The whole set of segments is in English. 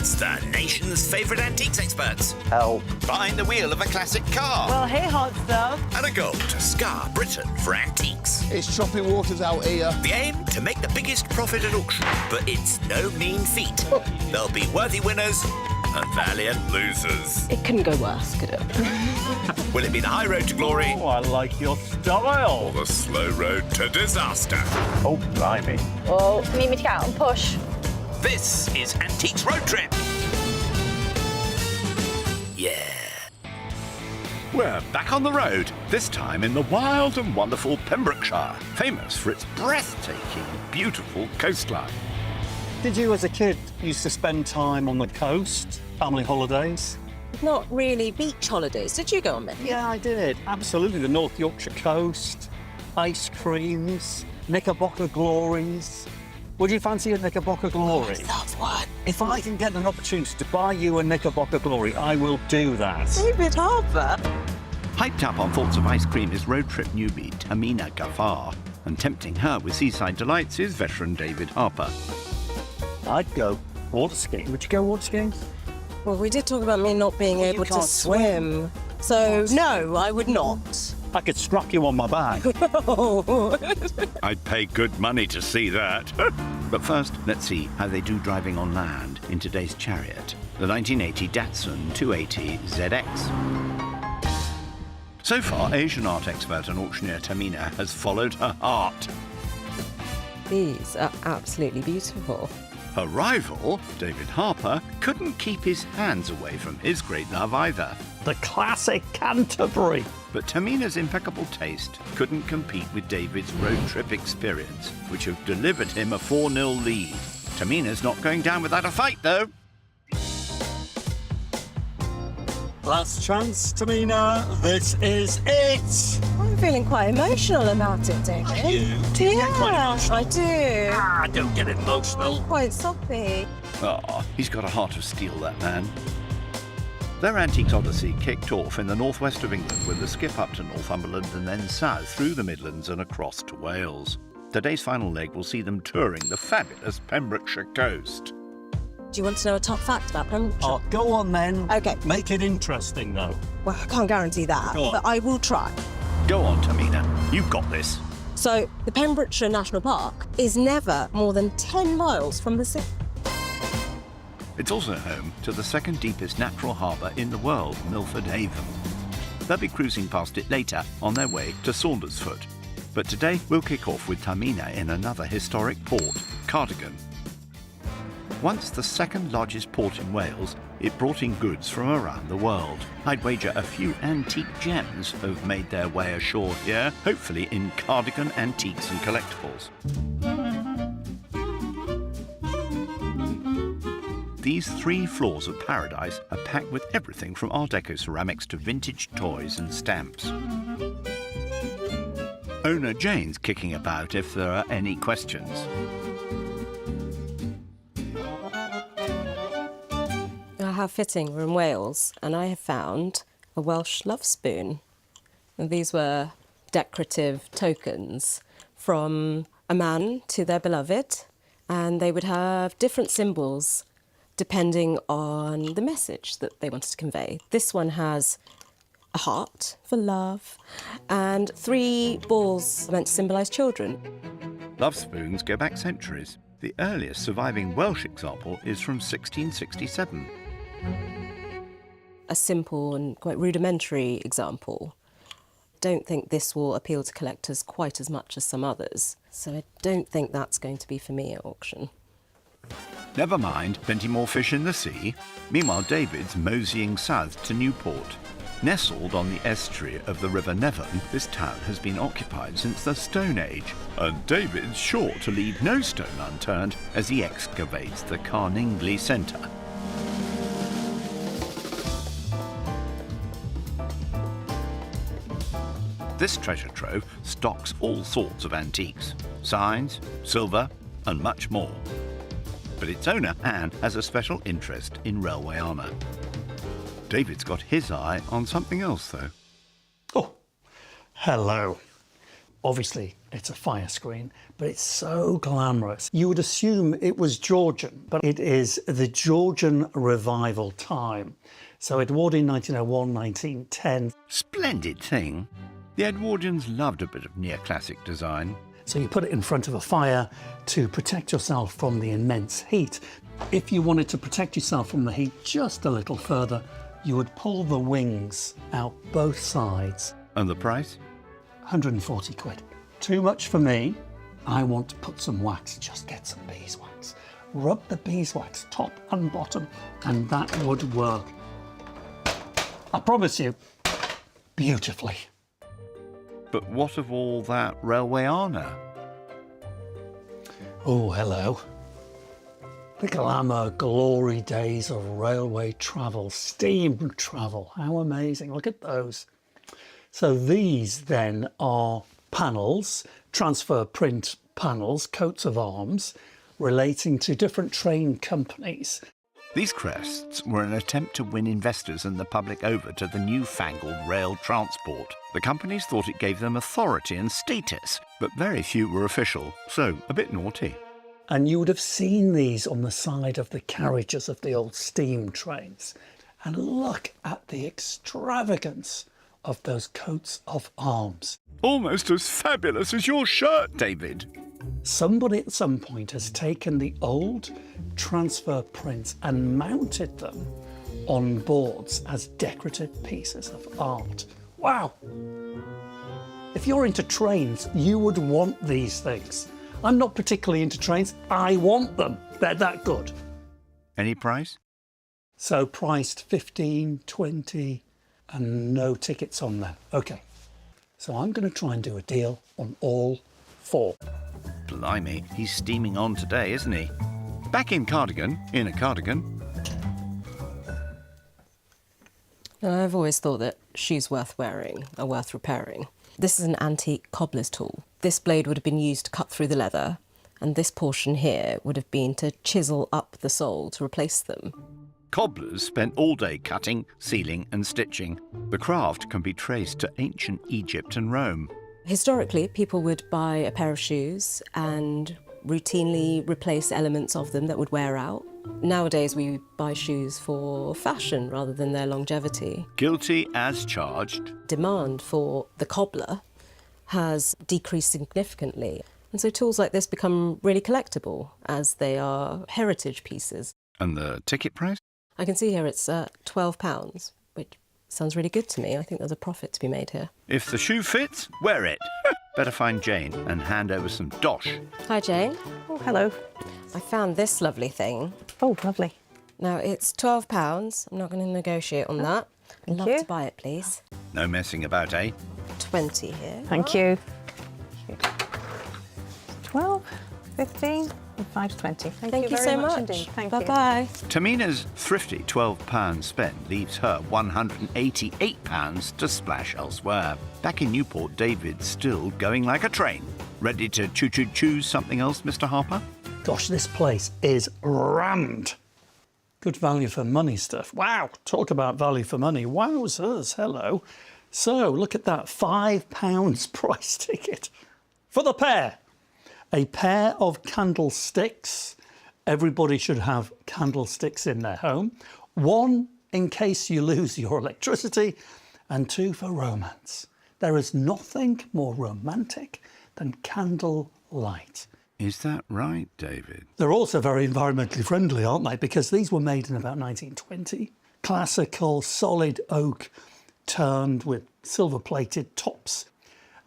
It's the nation's favourite antiques experts. Help. Behind the wheel of a classic car. Well, hey, hot stuff. And a goal to scar Britain for antiques. It's chopping waters out here. The aim? To make the biggest profit at auction. But it's no mean feat. There'll be worthy winners and valiant losers. It couldn't go worse, could it? Will it be the high road to glory? Oh, I like your style. Or the slow road to disaster? Oh, blimey. Oh, need me to get out and push? This is Antiques Road Trip. Yeah. We're back on the road, this time in the wild and wonderful Pembrokeshire, famous for its breathtaking, beautiful coastline. Did you, as a kid, used to spend time on the coast, family holidays? Not really beach holidays. Did you go on many? Yeah, I did. Absolutely. The North Yorkshire coast, ice creams, Knickerbocker glories. Would you fancy a Knickerbocker glory? I love one. If I can get an opportunity to buy you a Knickerbocker glory, I will do that. David Harbour. Hyped up on thoughts of ice cream is road trip newbie Tamina Ghaffar, and tempting her with seaside delights is veteran David Harper. I'd go water skiing. Would you go water skiing? Well, we did talk about me not being able to can't swim. So, no, I would not. I could strap you on my back. I'd pay good money to see that. But first, let's see how they do driving on land in today's chariot, the 1980 Datsun 280 ZX. So far, Asian art expert and auctioneer Tamina has followed her heart. These are absolutely beautiful. Her rival, David Harper, couldn't keep his hands away from his great love either. The classic Canterbury. But Tamina's impeccable taste couldn't compete with David's road trip experience, which have delivered him a 4-0 lead. Tamina's not going down without a fight, though. Last chance, Tamina. This is it. I'm feeling quite emotional about it, David. Do you get quite emotional? I do. Ah, don't get emotional. Quite soppy. Ah, he's got a heart of steel, that man. Their antiques odyssey kicked off in the northwest of England with a skip up to Northumberland and then south through the Midlands and across to Wales. Today's final leg will see them touring the fabulous Pembrokeshire coast. Do you want to know a top fact about Pembrokeshire? Oh, go on then. Okay. Make it interesting, though. Well, I can't guarantee that, Go on. but I will try. Go on, Tamina. You've got this. So, the Pembrokeshire National Park is never more than 10 miles from the sea. It's also home to the second deepest natural harbour in the world, Milford Haven. They'll be cruising past it later on their way to Saundersfoot. But today we'll kick off with Tamina in another historic port, Cardigan. Once the second largest port in Wales, it brought in goods from around the world. I'd wager a few antique gems have made their way ashore here, hopefully in Cardigan Antiques and Collectibles. These 3 floors of paradise are packed with everything from Art Deco ceramics to vintage toys and stamps. Owner Jane's kicking about if there are any questions. How fitting, we're in Wales, and I have found a Welsh love spoon. And these were decorative tokens from a man to their beloved, and they would have different symbols depending on the message that they wanted to convey. This one has a heart for love, and 3 balls meant to symbolise children. Love spoons go back centuries. The earliest surviving Welsh example is from 1667. A simple and quite rudimentary example. Don't think this will appeal to collectors quite as much as some others, so I don't think that's going to be for me at auction. Never mind, plenty more fish in the sea. Meanwhile, David's moseying south to Newport. Nestled on the estuary of the River Nevern, this town has been occupied since the Stone Age, and David's sure to leave no stone unturned as he excavates the Carningley Centre. This treasure trove stocks all sorts of antiques, signs, silver, and much more. But its owner, Anne, has a special interest in railway armour. David's got his eye on something else, though. Oh, hello. Obviously, it's a fire screen, but it's so glamorous. You would assume it was Georgian, but it is the Georgian revival time. So Edwardian 1901, 1910. Splendid thing. The Edwardians loved a bit of neoclassic design. So you put it in front of a fire to protect yourself from the immense heat. If you wanted to protect yourself from the heat just a little further, you would pull the wings out both sides. And the price? 140 quid. Too much for me. I want to put some wax, just get some beeswax. Rub the beeswax top and bottom, and that would work. I promise you, beautifully. But what of all that railway honour? Oh, hello. The glamour, glory days of railway travel, steam travel. How amazing. Look at those. So these then are panels, transfer print panels, coats of arms, relating to different train companies. These crests were an attempt to win investors and the public over to the newfangled rail transport. The companies thought it gave them authority and status, but very few were official, so a bit naughty. And you would have seen these on the side of the carriages of the old steam trains. And look at the extravagance of those coats of arms. Almost as fabulous as your shirt, David. Somebody at some point has taken the old transfer prints and mounted them on boards as decorative pieces of art. Wow! If you're into trains, you would want these things. I'm not particularly into trains. I want them. They're that good. Any price? So priced 15, 20, and no tickets on them. Okay. So I'm going to try and do a deal on all four. Blimey, he's steaming on today, isn't he? Back in Cardigan, in a cardigan. I've always thought that shoes worth wearing are worth repairing. This is an antique cobbler's tool. This blade would have been used to cut through the leather, and this portion here would have been to chisel up the sole to replace them. Cobblers spent all day cutting, sealing and stitching. The craft can be traced to ancient Egypt and Rome. Historically, people would buy a pair of shoes and routinely replace elements of them that would wear out. Nowadays, we buy shoes for fashion rather than their longevity. Guilty as charged. Demand for the cobbler has decreased significantly. And so tools like this become really collectible as they are heritage pieces. And the ticket price? I can see here it's £12, which sounds really good to me. I think there's a profit to be made here. If the shoe fits, wear it. Better find Jane and hand over some dosh. Hi, Jane. Oh, hello. I found this lovely thing. Oh, lovely. Now, it's £12. I'm not going to negotiate on that. I'd love you. to buy it, please. No messing about, eh? 20 here. Thank you. 12, 15, and 5 to 20. Thank you very so much. indeed. Thank you. Bye-bye. Tamina's thrifty £12 spend leaves her £188 to splash elsewhere. Back in Newport, David's still going like a train. Ready to choose something else, Mr. Harper? Gosh, this place is rammed. Good value for money stuff. Wow, talk about value for money. Wowzers, hello. So, look at that, £5 price ticket for the pair. A pair of candlesticks. Everybody should have candlesticks in their home. 1 in case you lose your electricity, and 2 for romance. There is nothing more romantic than candlelight. Is that right, David? They're also very environmentally friendly, aren't they? Because these were made in about 1920. Classical solid oak turned with silver-plated tops.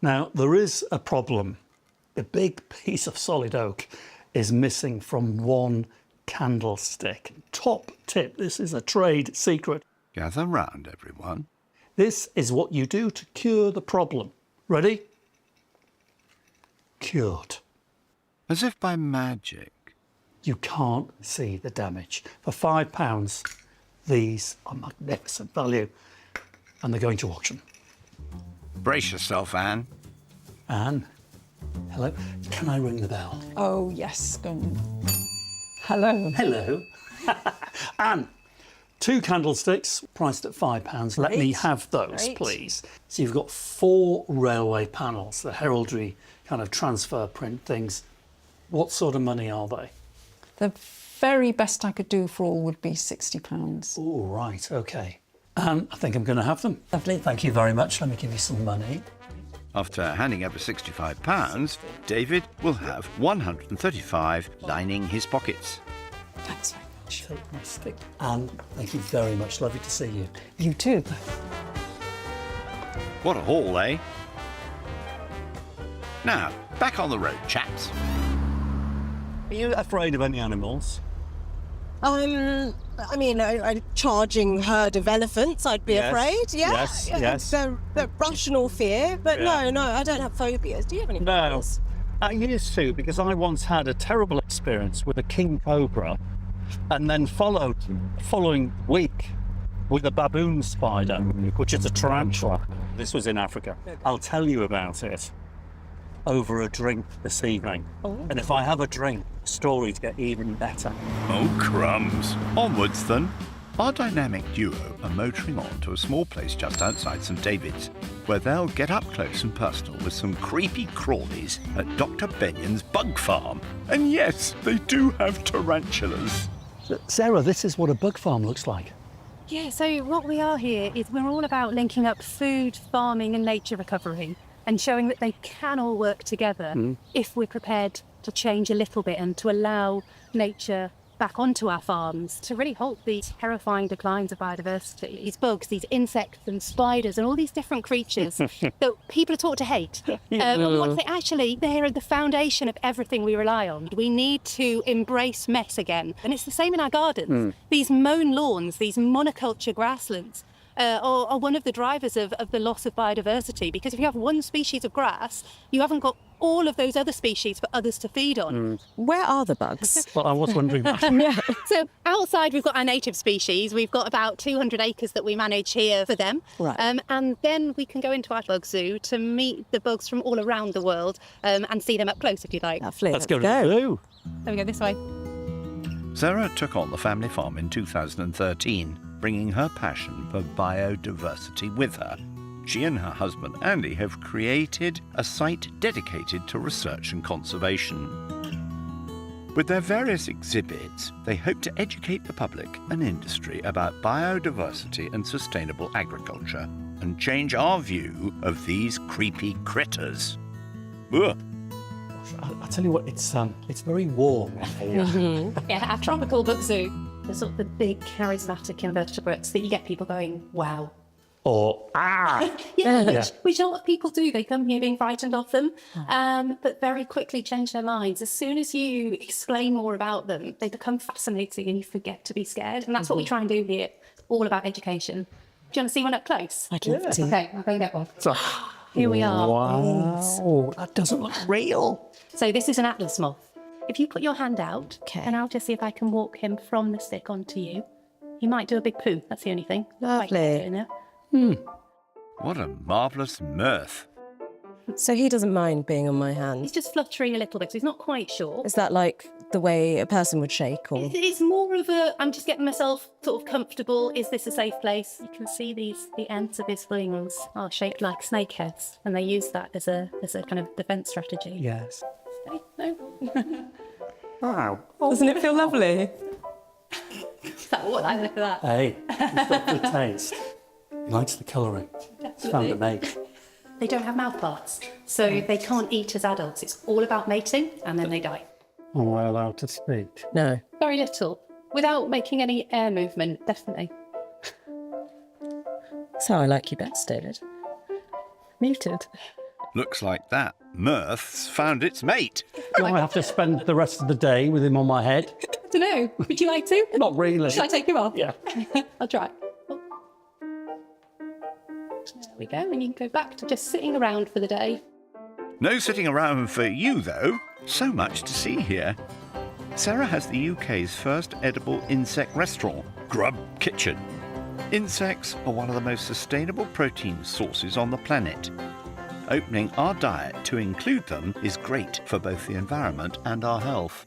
Now, there is a problem. The big piece of solid oak is missing from one candlestick. Top tip, this is a trade secret. Gather round, everyone. This is what you do to cure the problem. Ready? Cured. As if by magic. You can't see the damage. For £5, these are magnificent value, and they're going to auction. Brace yourself, Anne. Anne, hello. Can I ring the bell? Oh, yes. Go on. Hello. Hello. Anne, 2 candlesticks, priced at £5. Let me have those, Great. please. So you've got 4 railway panels, the heraldry kind of transfer print things. What sort of money are they? The very best I could do for all would be £60. Oh, right, OK. I think I'm going to have them. Lovely. Thank you very much. Let me give you some money. After handing over £65, David will have 135 lining his pockets. Thanks very much. Take my stick. And thank you very much. Lovely to see you. You too. What a haul, eh? Now, back on the road, chaps. Are you afraid of any animals? I mean, a charging herd of elephants, I'd be Yes, afraid. Yeah. yes. They're rational fear, but Yeah. no, I don't have phobias. Do you have any No. phobias? I used to, because I once had a terrible experience with a king cobra and then followed the following week with a baboon spider, which is a tarantula. This was in Africa. I'll tell you about it over a drink this evening. And if I have a drink, stories get even better. Oh, crumbs. Onwards, then. Our dynamic duo are motoring on to a small place just outside St David's, where they'll get up close and personal with some creepy crawlies at Dr. Benyon's bug farm. And yes, they do have tarantulas. Sarah, this is what a bug farm looks like. Yeah, so what we are here is we're all about linking up food, farming and nature recovery and showing that they can all work together if we're prepared to change a little bit and to allow nature back onto our farms to really halt these terrifying declines of biodiversity. These bugs, these insects and spiders and all these different creatures that people are taught to hate. And we want to say, actually, they are the foundation of everything we rely on. We need to embrace mess again. And it's the same in our gardens. These mown lawns, these monoculture grasslands, are one of the drivers of the loss of biodiversity, because if you have one species of grass, you haven't got all of those other species for others to feed on. Where are the bugs? Well, I was wondering that. So outside we've got our native species. We've got about 200 acres that we manage here for them. Right. And then we can go into our bug zoo to meet the bugs from all around the world and see them up close if you like. Lovely. Let's go to the zoo. There we go, this way. Sarah took on the family farm in 2013, bringing her passion for biodiversity with her. She and her husband Andy have created a site dedicated to research and conservation. With their various exhibits, they hope to educate the public and industry about biodiversity and sustainable agriculture and change our view of these creepy critters. Ugh. I tell you what, it's very warm here. Yeah, our tropical bug zoo. The sort of the big charismatic invertebrates that you get people going, wow. Or Which a lot of people do. They come here being frightened of them, but very quickly change their minds. As soon as you explain more about them, they become fascinating and you forget to be scared. And that's what we try and do here, all about education. Do you want to see one up close? I'd love to. Okay, I'll go and get one. So, Here we are. wow, that doesn't look real. So this is an atlas moth. If you put your hand out, Okay. and I'll just see if I can walk him from the stick onto you. He might do a big poo, that's the only thing. Lovely. Right, you know. What a marvellous mirth. So he doesn't mind being on my He's hand. just fluttering a little bit, so he's not quite sure. Is that like the way a person would shake, or? It's more of a, I'm just getting myself sort of comfortable. Is this a safe place? You can see the ends of his wings are shaped like snake heads, and they use that as a kind of defence strategy. Yes. Okay, no. Wow. Doesn't it feel lovely? What I look at that. Hey, he's got good taste. He likes the colouring. It's found a mate. They don't have mouth parts, so they can't eat as adults. It's all about mating, and then they die. Am I allowed to speak? No. Very little, without making any air movement, definitely. That's how I like you best, David. Muted. Looks like that mirth's found its mate. Do I have to spend the rest of the day with him on my head? I don't know. Would you like to? Not really. Should I take him off? Yeah. I'll try. Oh. There we go, and you can go back to just sitting around for the day. No sitting around for you, though. So much to see here. Sarah has the UK's first edible insect restaurant, Grub Kitchen. Insects are one of the most sustainable protein sources on the planet. Opening our diet to include them is great for both the environment and our health.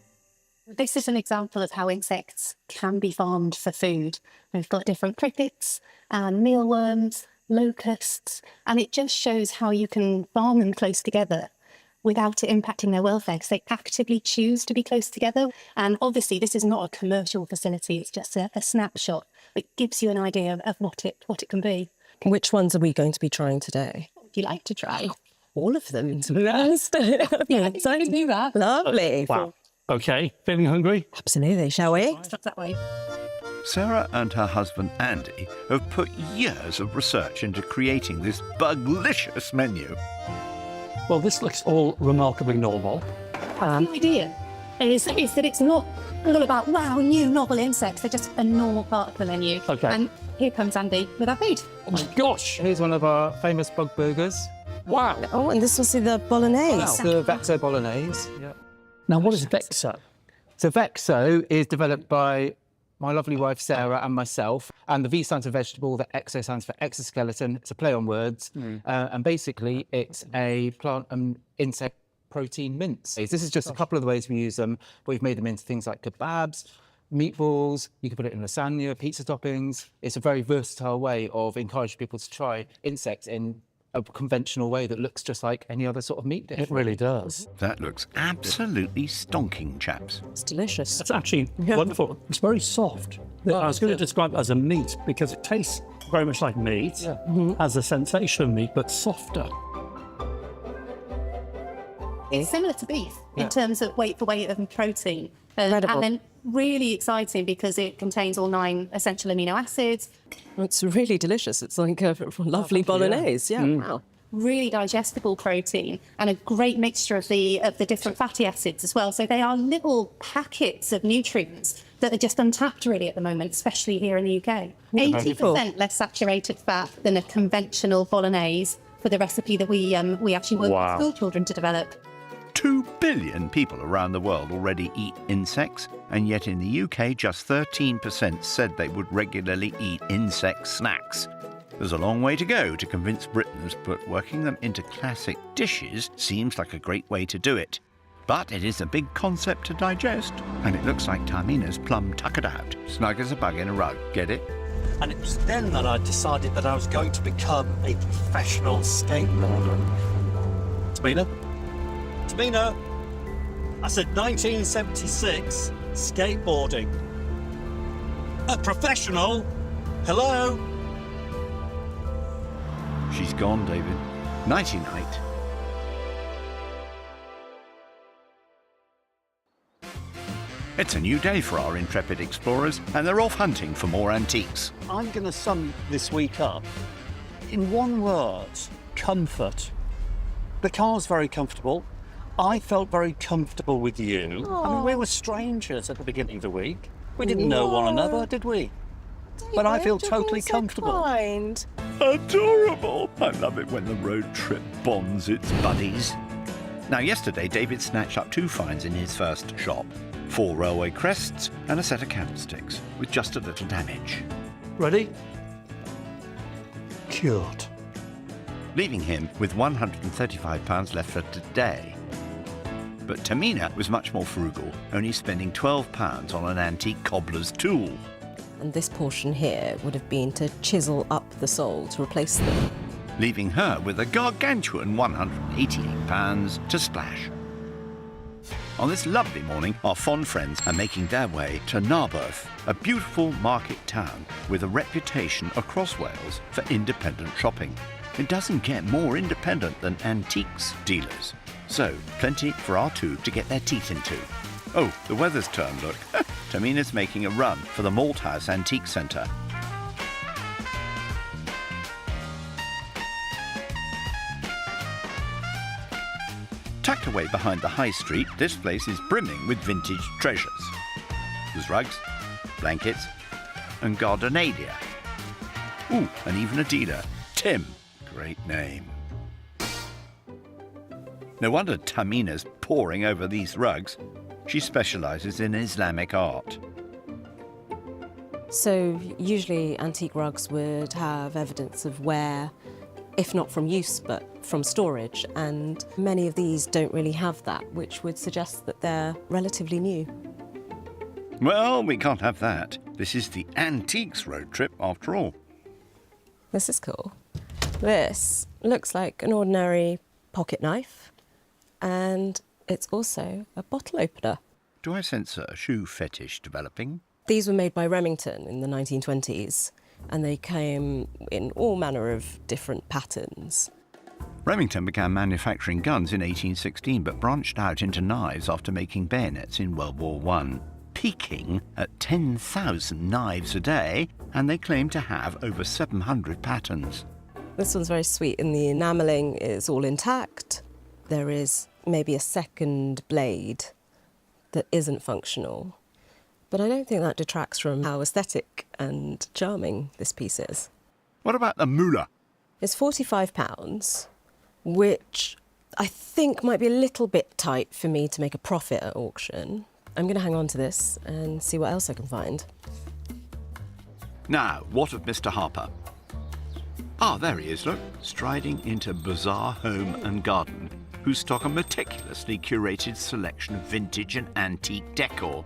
This is an example of how insects can be farmed for food. We've got different crickets and mealworms, locusts, and it just shows how you can farm them close together without it impacting their welfare, because they actively choose to be close together. And obviously this is not a commercial facility, it's just a snapshot. It gives you an idea of what it can be. Which ones are we going to be trying today? Would you like to try? All of them, to be honest. Yeah, excited to do that. Lovely. Wow. Okay, feeling hungry? Absolutely, shall we? Stop that way. Sarah and her husband Andy have put years of research into creating this buglicious menu. Well, this looks all remarkably normal. The idea is that it's not all about, wow, new novel insects. They're just a normal part of the menu. Okay. And here comes Andy with our food. Oh my gosh! Here's one of our famous bug burgers. Wow. Oh, and this was the bolognese. The Vexo Bolognese. Yeah. Now, what is Vexo? So Vexo is developed by my lovely wife Sarah and myself, and the V stands for vegetable, the Exo stands for exoskeleton. It's a play on words, and basically it's a plant and insect protein mince. This is just a couple of the ways we use them. We've made them into things like kebabs, meatballs, you can put it in lasagna, pizza toppings. It's a very versatile way of encouraging people to try insects in a conventional way that looks just like any other sort of meat dish. It really does. That looks absolutely stonking, chaps. It's delicious. It's actually wonderful. It's very soft. I was going to describe it as a meat because it tastes very much like meat, has a sensation of meat, but softer. It's similar to beef in terms of weight for weight of protein. Incredible. And then really exciting because it contains all 9 essential amino acids. It's really delicious. It's like a lovely bolognese. Yeah. Wow. Really digestible protein and a great mixture of the different fatty acids as well. So they are little packets of nutrients that are just untapped really at the moment, especially here in the UK. 80% less saturated fat than a conventional bolognese for the recipe that we actually work with school children to develop. 2 billion people around the world already eat insects, and yet in the UK just 13% said they would regularly eat insect snacks. There's a long way to go to convince Britons, but working them into classic dishes seems like a great way to do it. But it is a big concept to digest, and it looks like Tamina's plumb tuckered out, snug as a bug in a rug. Get it? And it was then that I decided that I was going to become a professional skateboarder. Tamina? Tamina? I said 1976, skateboarding. A professional? Hello? She's gone, David. Nighty-night. It's a new day for our intrepid explorers, and they're off hunting for more antiques. I'm going to sum this week up in one word: comfort. The car's very comfortable. I felt very comfortable with you. I mean, we were strangers at the beginning of the week. We didn't know one another, did we? But I feel totally comfortable. Adorable! I love it when the road trip bonds its buddies. Now, yesterday, David snatched up 2 finds in his first shop. 4 railway crests and a set of candlesticks, with just a little damage. Ready? Cured. Leaving him with £135 left for today. But Tamina was much more frugal, only spending £12 on an antique cobbler's tool. And this portion here would have been to chisel up the sole to replace them. Leaving her with a gargantuan £188 to splash. On this lovely morning, our fond friends are making their way to Narberth, a beautiful market town with a reputation across Wales for independent shopping. It doesn't get more independent than antiques dealers. So, plenty for our 2 to get their teeth into. Oh, the weather's turned, look. Tamina's making a run for the Malthouse Antique Centre. Tucked away behind the high street, this place is brimming with vintage treasures. There's rugs, blankets, and gardenalia. Ooh, and even a dealer, Tim. Great name. No wonder Tamina's poring over these rugs. She specialises in Islamic art. So usually antique rugs would have evidence of wear, if not from use, but from storage. And many of these don't really have that, which would suggest that they're relatively new. Well, we can't have that. This is the antiques road trip after all. This is cool. This looks like an ordinary pocket knife, and it's also a bottle opener. Do I sense a shoe fetish developing? These were made by Remington in the 1920s, and they came in all manner of different patterns. Remington began manufacturing guns in 1816 but branched out into knives after making bayonets in World War I, peaking at 10,000 knives a day, and they claim to have over 700 patterns. This one's very sweet, and the enamelling is all intact. There is maybe a second blade that isn't functional, but I don't think that detracts from how aesthetic and charming this piece is. What about the Moolah? It's £45, which I think might be a little bit tight for me to make a profit at auction. I'm going to hang on to this and see what else I can find. Now, what of Mr. Harper? Ah, there he is, look, striding into Bazaar Home and Garden, who stock a meticulously curated selection of vintage and antique decor,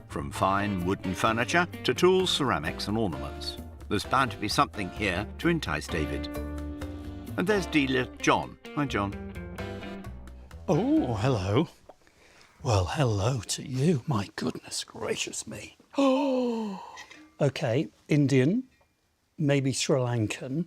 from fine wooden furniture to tools, ceramics and ornaments. There's bound to be something here to entice David. And there's dealer John. Hi, John. Oh, hello. Well, hello to you. My goodness gracious me. Oh, OK, Indian, maybe Sri Lankan.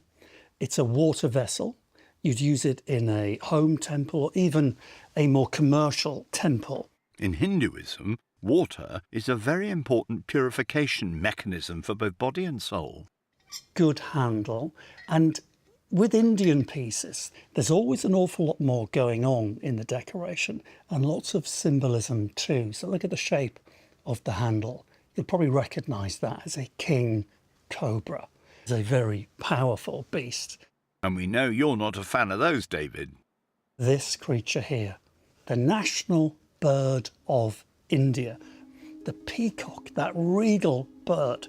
It's a water vessel. You'd use it in a home temple or even a more commercial temple. In Hinduism, water is a very important purification mechanism for both body and soul. Good handle. And with Indian pieces, there's always an awful lot more going on in the decoration and lots of symbolism too. So look at the shape of the handle. You'll probably recognise that as a king cobra. It's a very powerful beast. And we know you're not a fan of those, David. This creature here, the national bird of India, the peacock, that regal bird,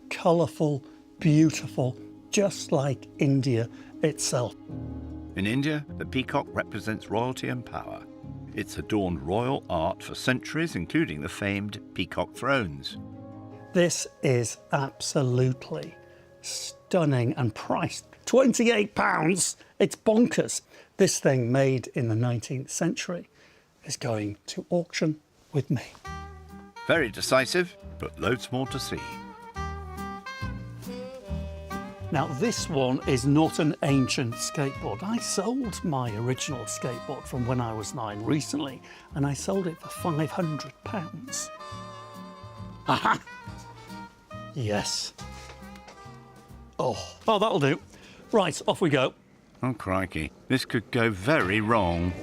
colourful, beautiful, just like India itself. In India, the peacock represents royalty and power. It's adorned royal art for centuries, including the famed peacock thrones. This is absolutely stunning and priced £28. It's bonkers. This thing, made in the 19th century, is going to auction with me. Very decisive, but loads more to see. Now, this one is not an ancient skateboard. I sold my original skateboard from when I was 9 recently, and I sold it for £500. Aha! Yes. Oh, that'll do. Right, off we go. Oh, crikey. This could go very wrong.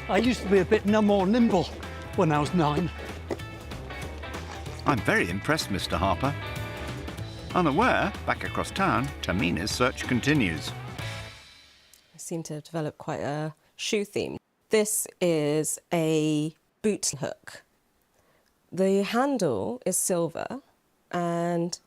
I used to be a bit more nimble when I was 9. I'm very impressed, Mr. Harper. Unaware, back across town, Tamina's search continues. I seem to have developed quite a shoe theme. This is a boot hook. The handle is silver and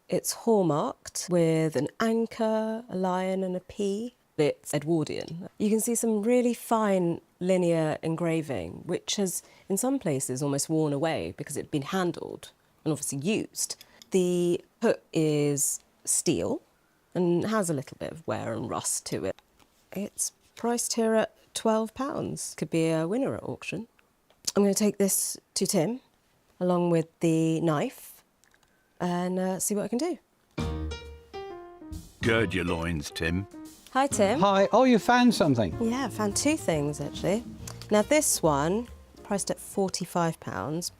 it's hallmarked with an anchor, a lion and a P. It's Edwardian. You can see some really fine linear engraving, which has in some places almost worn away because it's been handled and obviously used. The hook is steel and has a little bit of wear and rust to it. It's priced here at £12. Could be a winner at auction. I'm going to take this to Tim along with the knife and see what I can do. Gird your loins, Tim. Hi, Tim. Hi. Oh, you found something? Yeah, I found 2 things, actually. Now, this one, priced at £45.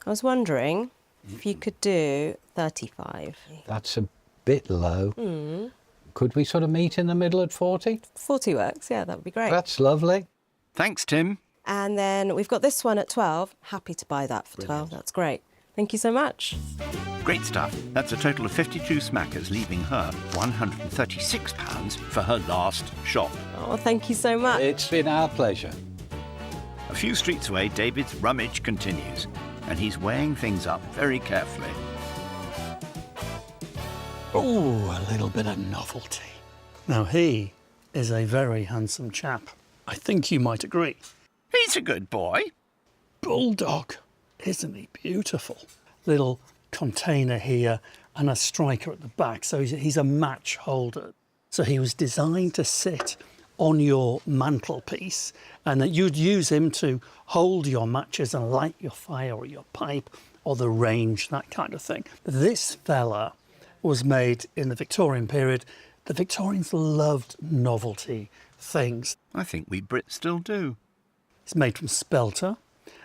I was wondering if you could do 35. That's a bit low. Could we sort of meet in the middle at 40? 40 works, yeah, that would be great. That's lovely. Thanks, Tim. And then we've got this one at 12. Happy to buy that for 12. That's great. Thank you so much. Great stuff. That's a total of 52 smackers, leaving her £136 for her last shop. Oh, thank you so much. It's been our pleasure. A few streets away, David's rummage continues, and he's weighing things up very carefully. Oh, a little bit of novelty. Now, he is a very handsome chap. I think you might agree. He's a good boy. Bulldog, isn't he beautiful? Little container here and a striker at the back, so he's a match holder. So he was designed to sit on your mantelpiece and that you'd use him to hold your matches and light your fire or your pipe or the range, that kind of thing. This fella was made in the Victorian period. The Victorians loved novelty things. I think we Brits still do. It's made from spelter.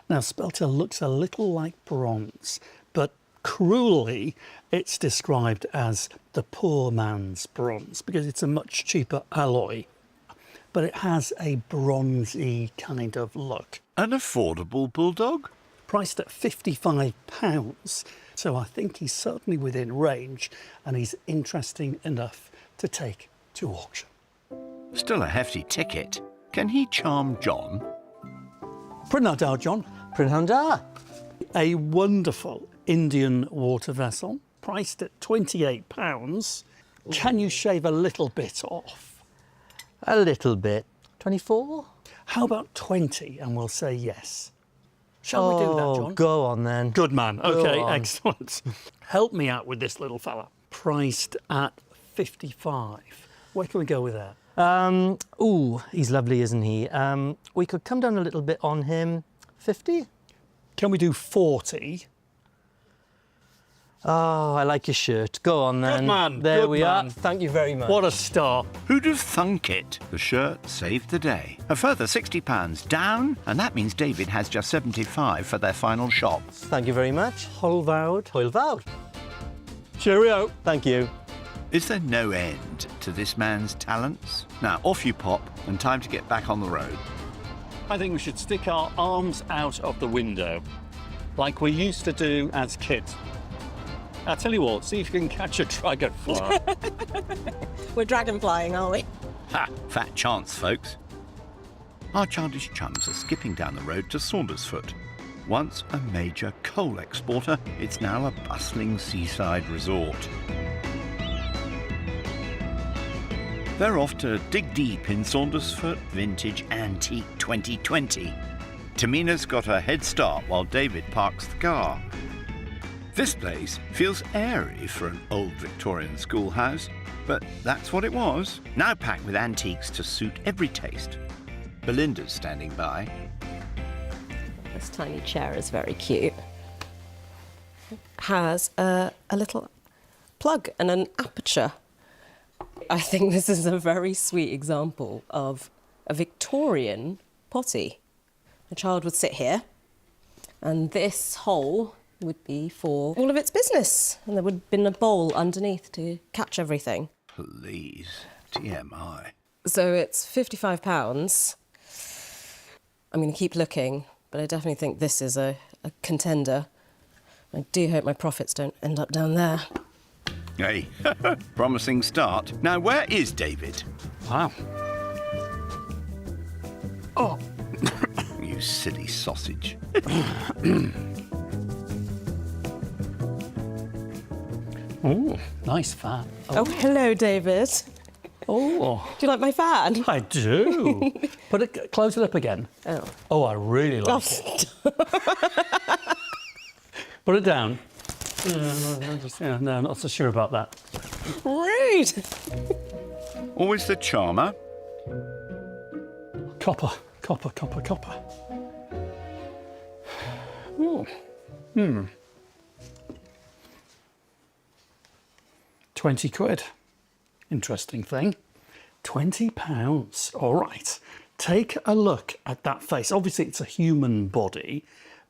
Now, spelter looks a little like bronze, but cruelly it's described as the poor man's bronze because it's a much cheaper alloy, but it has a bronzy kind of look. An affordable bulldog? Priced at £55, so I think he's certainly within range and he's interesting enough to take to auction. Still a hefty ticket. Can he charm John? Prynhawn John. Prynhawn. A wonderful Indian water vessel, priced at £28. Can you shave a little bit off? A little bit. 24? How about 20 and we'll say yes? Shall we do that, John? Go on then. Good man. OK, on. excellent. Help me out with this little fella. Priced at 55. Where can we go with that? He's lovely, isn't he? We could come down a little bit on him. 50? Can we do 40? Oh, I like your shirt. Go on then. Good man. There good we man. are. Thank you very much. What a star. Who'd have thunk it? The shirt saved the day. A further £60 down, and that means David has just 75 for their final shop. Thank you very much. Holvowed. Holvowed. Cheerio. Thank you. Is there no end to this man's talents? Now, off you pop, and time to get back on the road. I think we should stick our arms out of the window, like we used to do as kids. I'll tell you what, see if you can catch a dragonfly. We're dragonflying, are we? Ha! Fat chance, folks. Our childish chums are skipping down the road to Saundersfoot. Once a major coal exporter, it's now a bustling seaside resort. They're off to dig deep in Saundersfoot Vintage Antique 2020. Tamina's got her head start while David parks the car. This place feels airy for an old Victorian schoolhouse, but that's what it was. Now packed with antiques to suit every taste. Belinda's standing by. This tiny chair is very cute. Has a little plug and an aperture. I think this is a very sweet example of a Victorian potty. A child would sit here, and this hole would be for all of its business, and there would have been a bowl underneath to catch everything. Please, TMI. So it's £55. I'm going to keep looking, but I definitely think this is a contender. I do hope my profits don't end up down there. Hey, promising start. Now, where is David? Wow. Oh. You silly sausage. Oh, nice fan. Oh, hello, David. Oh. Do you like my fan? I do. Close it up again. Oh. Oh, I really like it. Put it down. No, not so sure about that. Rude. Always the charmer. Copper. Oh. 20 quid. Interesting thing. £20. All right. Take a look at that face. Obviously, it's a human body,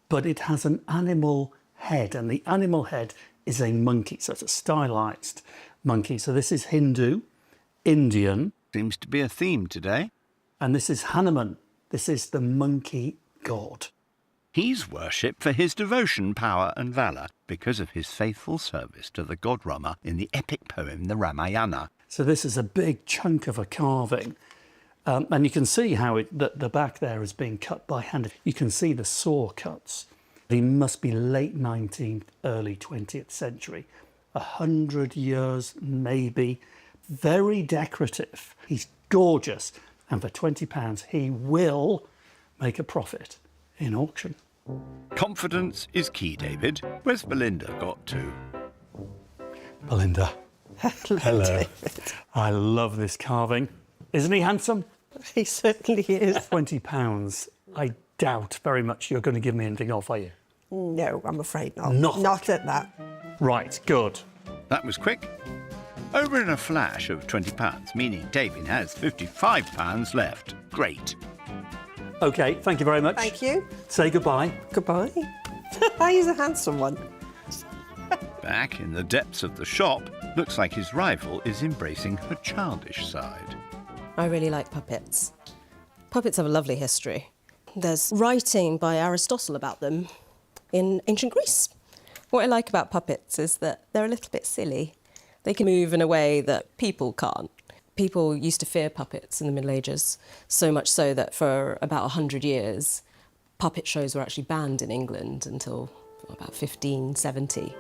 but it has an animal head, and the animal head is a monkey. So it's a stylized monkey. So this is Hindu, Indian. Seems to be a theme today. And this is Hanuman. This is the monkey god. He's worshipped for his devotion, power and valour because of his faithful service to the god Rama in the epic poem, the Ramayana. So this is a big chunk of a carving. And you can see how the back there is being cut by hand. You can see the saw cuts. He must be late 19th, early 20th century. 100 years, maybe. Very decorative. He's gorgeous. And for £20, he will make a profit in auction. Confidence is key, David. Where's Belinda got to? Belinda. Hello. I love this carving. Isn't he handsome? He certainly is. £20. I doubt very much you're going to give me anything off, are you? No, I'm afraid not. Not. Not at that. Right, good. That was quick. Over in a flash of £20, meaning David has £55 left. Great. OK, thank you very much. Thank you. Say goodbye. Goodbye. He's a handsome one. Back in the depths of the shop, looks like his rival is embracing her childish side. I really like puppets. Puppets have a lovely history. There's writing by Aristotle about them in ancient Greece. What I like about puppets is that they're a little bit silly. They can move in a way that people can't. People used to fear puppets in the Middle Ages, so much so that for about 100 years, puppet shows were actually banned in England until about 1570.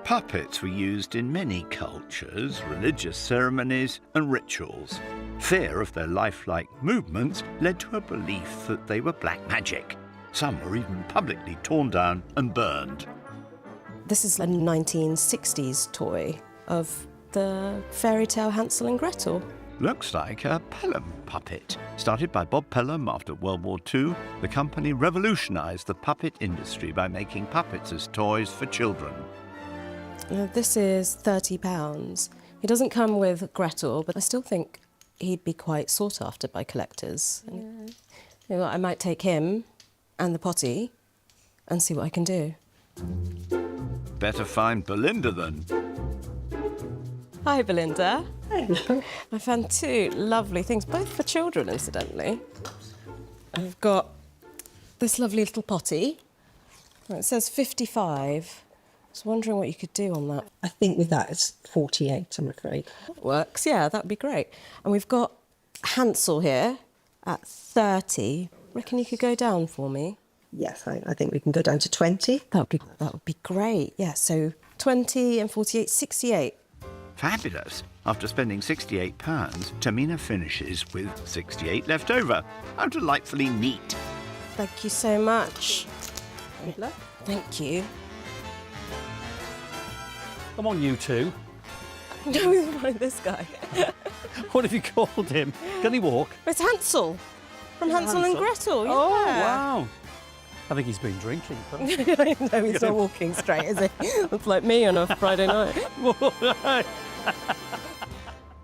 Puppets were used in many cultures, religious ceremonies and rituals. Fear of their lifelike movements led to a belief that they were black magic. Some were even publicly torn down and burned. This is a 1960s toy of the fairy tale Hansel and Gretel. Looks like a Pelham puppet. Started by Bob Pelham after World War II, the company revolutionised the puppet industry by making puppets as toys for children. This is £30. He doesn't come with Gretel, but I still think he'd be quite sought after by collectors. Yeah. You know what, I might take him and the potty and see what I can do. Better find Belinda then. Hi, Belinda. Hello. I found two lovely things, both for children, incidentally. I've got this lovely little potty. It says 55. I was wondering what you could do on that. I think with that it's 48, I'm afraid. That works, yeah, that would be great. And we've got Hansel here at 30. Reckon you could go down for me? Yes, I think we can go down to 20. That would be great, yeah. So 20 and 48, 68. Fabulous. After spending £68, Tamina finishes with 68 left over. How delightfully neat. Thank you so much. Good luck. Thank you. Come on, you two. No, this guy. What have you called him? Can he walk? It's Hansel. From Hansel and Gretel, yeah. Oh, wow. I think he's been drinking. No, he's not walking straight, is he? Looks like me on a Friday night.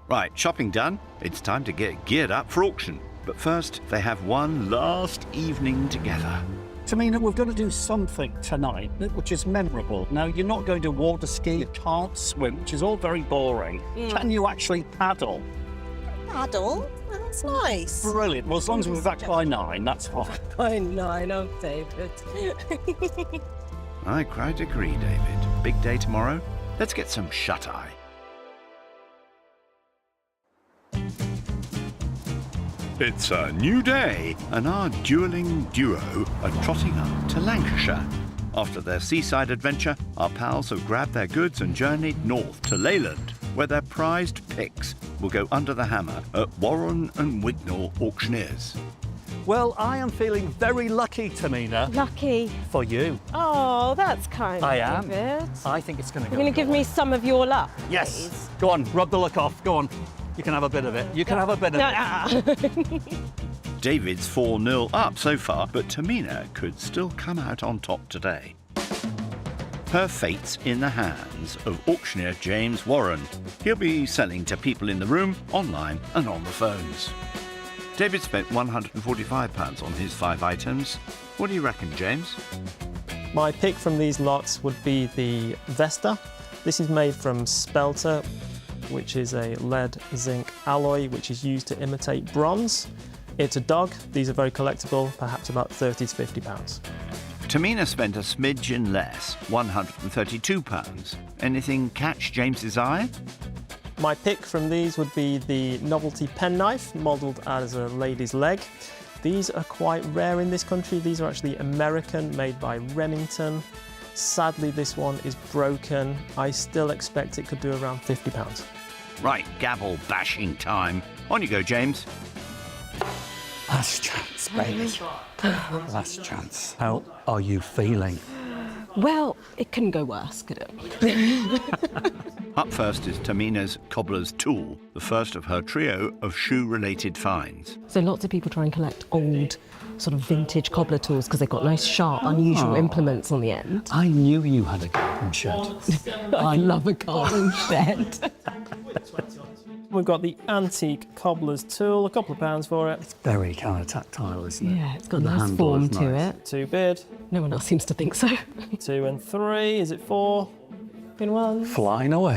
Right, shopping done. It's time to get geared up for auction. But first, they have one last evening together. Tamina, we've got to do something tonight which is memorable. Now, you're not going to water ski, you can't swim, which is all very boring. Can you actually paddle? Paddle? Well, that's nice. Brilliant. Well, as long as we're back by 9, that's fine. By 9, oh, David. I quite agree, David. Big day tomorrow. Let's get some shut-eye. It's a new day, and our duelling duo are trotting up to Lancashire. After their seaside adventure, our pals have grabbed their goods and journeyed north to Leyland, where their prized picks will go under the hammer at Warren and Wignall Auctioneers. Well, I am feeling very lucky, Tamina. Lucky. For you. Oh, that's kind I of am. it. I think it's going to go. You're going to give me some of your luck, Yes. please? Go on, rub the luck off. Go on. You can have a bit of it. You can have a bit of it. David's 4-0 up so far, but Tamina could still come out on top today. Her fate's in the hands of auctioneer James Warren. He'll be selling to people in the room, online and on the phones. David spent £145 on his 5 items. What do you reckon, James? My pick from these lots would be the Vesta. This is made from spelter, which is a lead zinc alloy which is used to imitate bronze. It's a dog. These are very collectible, perhaps about £30 to £50. Tamina spent a smidgen less, £132. Anything catch James's eye? My pick from these would be the novelty penknife, modelled as a lady's leg. These are quite rare in this country. These are actually American, made by Remington. Sadly, this one is broken. I still expect it could do around £50. Right, gavel bashing time. On you go, James. Last chance, baby. Last chance. How are you feeling? Well, it couldn't go worse, could it? Up first is Tamina's cobbler's tool, the first of her trio of shoe-related finds. So lots of people try and collect old, sort of vintage cobbler tools because they've got nice, sharp, unusual implements on the end. I knew you had a garden shed. I love a garden shed. We've got the antique cobbler's tool, a couple of pounds for it. Very kind of tactile, isn't it? Yeah, it's got The nice handle form is to nice. it. 2 bid. No one else seems to think so. 2 and 3. Is it 4? Been 1. Flying away.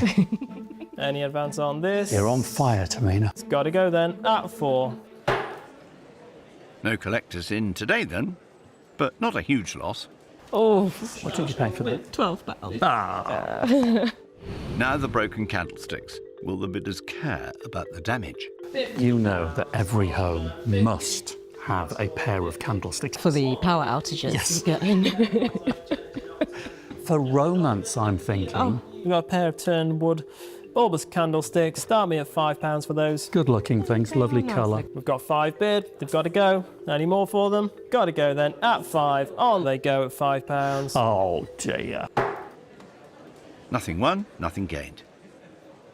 Any advance on this? You're on fire, Tamina. It's got to go then at 4. No collectors in today then, but not a huge loss. Oh, What did you pay for that? £12. Ah, Now the broken candlesticks. Will the bidders care about the damage? you know that every home must have a pair of candlesticks. For the power outages. Yes. You get in. For romance, I'm thinking. We've got a pair of turnwood bulbous candlesticks. Start me at £5 for those. Good-looking things, lovely colour. We've got 5 bid. They've got to go. Any more for them? Got to go then at 5. On they go at £5. Oh dear. Nothing won, nothing gained.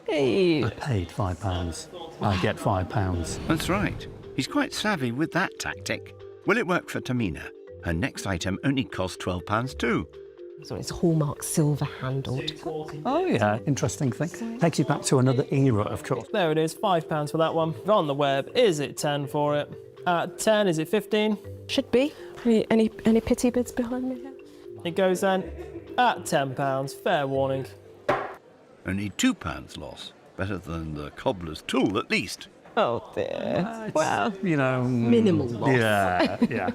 Hey. I paid £5. I get £5. That's right. He's quite savvy with that tactic. Will it work for Tamina? Her next item only cost £12 too. So it's hallmark silver handled. Oh yeah, interesting thing. Takes you back to another era, of course. There it is, £5 for that one. On the web, is it 10 for it? At 10, is it 15? Should be. Any pity bids behind me here? It goes then at £10. Fair warning. Only £2 loss. Better than the cobbler's tool at least. Oh dear. Well, You know... minimal loss. Yeah, yeah.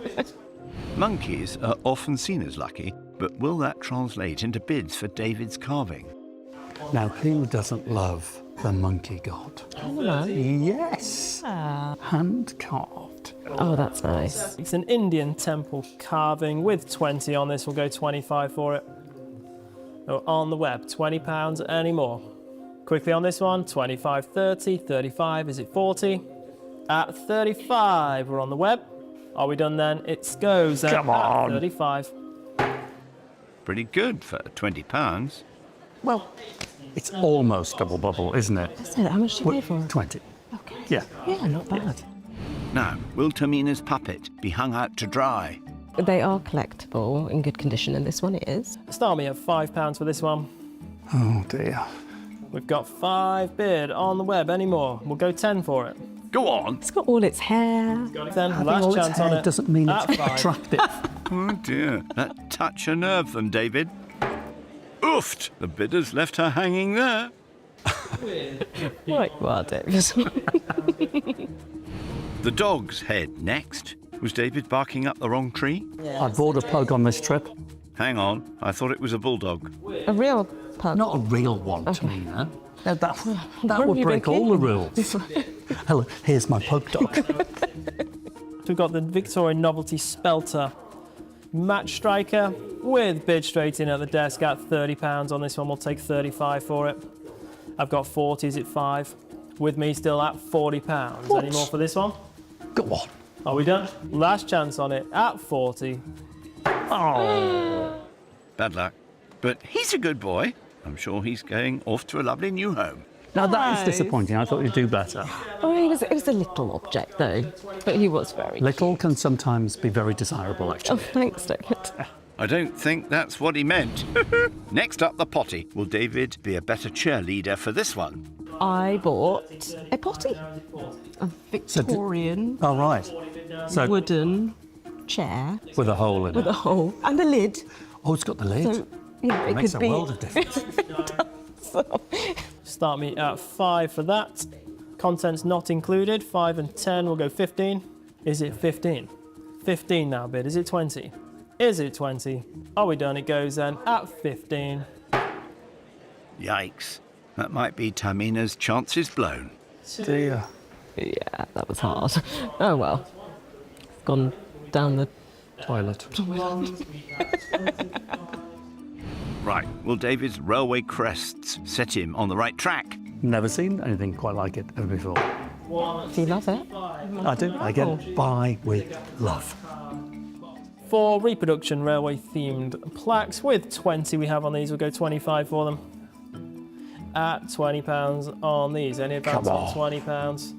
Monkeys are often seen as lucky, but will that translate into bids for David's carving? Now, who doesn't love the monkey god? Hello. Yes. Hand-carved. Oh, that's nice. It's an Indian temple carving with 20 on this. We'll go 25 for it. Oh, on the web, £20. Any more? Quickly on this one, 25, 30, 35. Is it 40? At 35, we're on the web. Are we done then? It goes then Come at on. 35. Pretty good for £20. Well, it's almost double bubble, isn't it? So how much did you pay for it? 20. Okay. Yeah. Yeah, not bad. Now, will Tamina's puppet be hung out to dry? They are collectible in good condition, and this one is. Start me at £5 for this one. Oh dear. We've got 5 bid on the web. Any more? We'll go 10 for it. Go on. It's got all its hair. Then Having last all its chance on hair it. doesn't mean At it's 5. attractive. Oh dear, that touch a nerve them, David. Oofed! The bidder's left her hanging there. Right, well, David. The dog's head next. Was David barking up the wrong tree? I bought a pug on this trip. Hang on, I thought it was a bulldog. A real pug. Not a real one, Tamina. No, that Where would have you break been all the keeping? rules. Hello, here's my pug dog. We've got the Victorian Novelty Spelter Match Striker with bid straight in at the desk at £30 on this one. We'll take 35 for it. I've got 40, is it 5? With me still at £40. What? Any more for this one? Go on. Are we done? Last chance on it at 40. Oh. Bad luck. But he's a good boy. I'm sure he's going off to a lovely new home. Now that is disappointing. I thought you'd do better. Oh, it was a little object, though. But he was very... Little can sometimes be very desirable, Oh, actually. thanks, David. I don't think that's what he meant. Next up, the potty. Will David be a better cheerleader for this one? I bought a potty. A Victorian Oh, right. So, wooden chair with a hole in with it. a hole and a lid. Oh, it's got the lid. So, you know, it Makes could a be... world of difference. Start me at 5 for that. Contents not included. 5 and 10. We'll go 15. Is it 15? 15 now bid. Is it 20? Is it 20? Are we done? It goes then at 15. Yikes. That might be Tamina's chances blown. Dear. Yeah, that was hard. Oh, well. It's gone down the... Toilet. Right, will David's railway crests set him on the right track? Never seen anything quite like it ever before. Do you love it? I do. I get it. Buy with love. For reproduction railway themed plaques, with 20 we have on these, we'll go 25 for them. At £20 on these. Any advance Come on on. £20?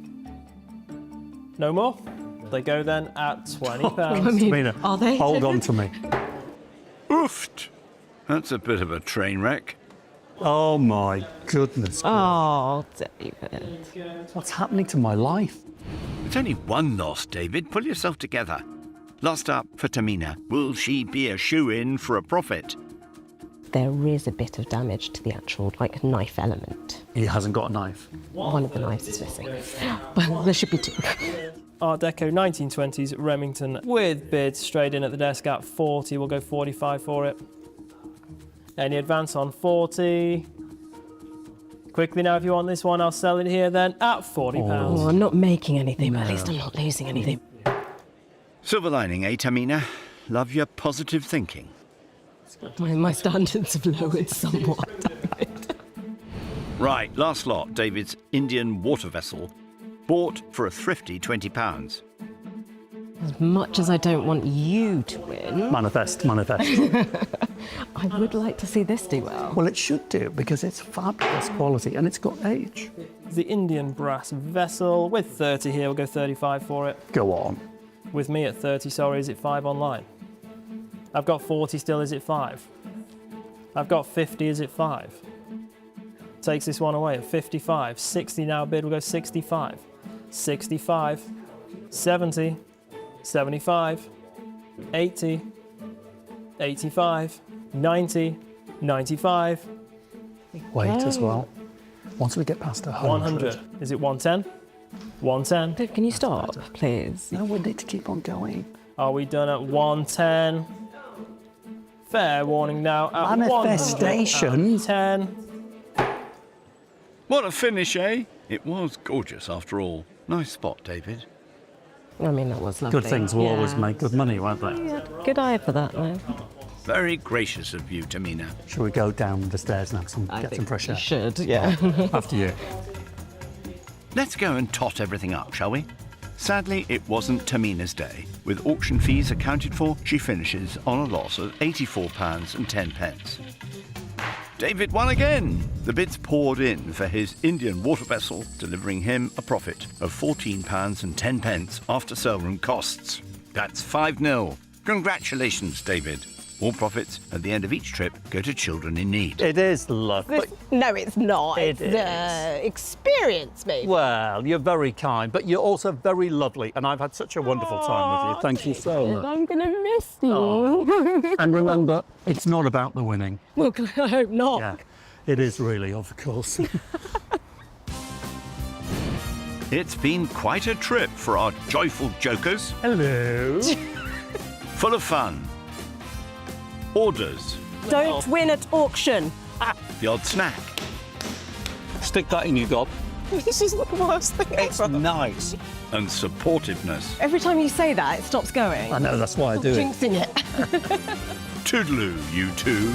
No more? They go then at £20. Tamina, are they? hold on to me. Oofed. That's a bit of a train wreck. Oh my goodness. Oh, David. What's happening to my life? It's only one loss, David. Pull yourself together. Last up for Tamina. Will she be a shoe-in for a profit? There is a bit of damage to the actual, knife element. He hasn't got a knife. One of the knives is missing. But there should be two. Art Deco 1920s Remington with bids straight in at the desk at 40. We'll go 45 for it. Any advance on 40? Quickly now, if you want this one, I'll sell it here then at £40. Oh, I'm not making anything, but at least I'm not losing anything. Silver lining, eh, Tamina? Love your positive thinking. My standards have lowered somewhat. Right, last lot, David's Indian water vessel. Bought for a thrifty £20. As much as I don't want you to win, Manifest. I would like to see this do well. Well, it should do because it's fabulous quality and it's got age. The Indian brass vessel with 30 here. We'll go 35 for it. Go on. With me at 30, sorry, is it 5 online? I've got 40 still, is it 5? I've got 50, is it 5? Takes this one away at 55. 60 now bid, we'll go 65. 65, 70, 75, 80, 85, 90, 95. Wait as well. Once we get past 100. Is it 110? 110. Dave, can you stop, please? No, we need to keep on going. Are we done at 110? Fair warning now at Manifestation. 110. What a finish, eh? It was gorgeous after all. Nice spot, David. I mean, that was lovely. Good things will always make good money, won't they? Yeah, good eye for that, though. Very gracious of you, Tamina. Shall we go down the stairs and get some fresh air? You should, yeah. After you. Let's go and tot everything up, shall we? Sadly, it wasn't Tamina's day. With auction fees accounted for, she finishes on a loss of £84.10. David won again. The bids poured in for his Indian water vessel, delivering him a profit of £14.10 after sale room costs. That's 5-0. Congratulations, David. All profits at the end of each trip go to children in need. It is lovely. No, it's not. It It's the experience, maybe. Well, you're very kind, but you're also very lovely, and I've had such a wonderful time with you. Thank you so much. I'm going to miss you. And remember, it's not about the winning. Well, I hope not. Yeah, it is really, of course. It's been quite a trip for our joyful jokers. Hello. Full of fun. Orders. Don't win at auction. The odd snack. Stick that in your gob. This is the worst thing It's nice. And supportiveness. Every time you say that, it stops going. I know, that's why I do it. Jinxing it. Toodaloo, you two.